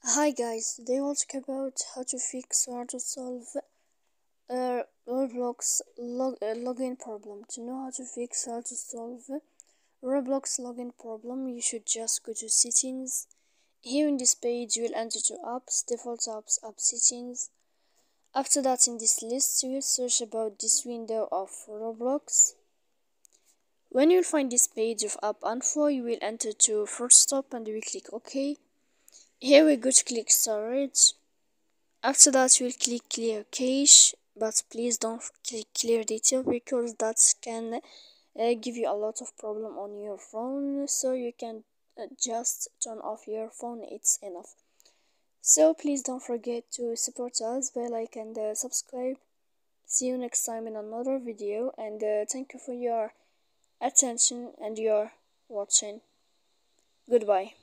Hi guys, today we'll talk about how to fix or how to solve Roblox login problem. To know how to fix or how to solve Roblox login problem, you should just go to settings. Here in this page, you will enter to apps, default apps, app settings. After that, in this list, you will search about this window of Roblox. When you find this page of app info, you will enter to first stop and you will click OK. Here we go to click storage. After that, you'll click clear cache, but please don't click clear detail because that can give you a lot of problem on your phone. So you can just turn off your phone, it's enough. So please don't forget to support us by like and subscribe. See you next time in another video, and thank you for your attention and your watching. Goodbye.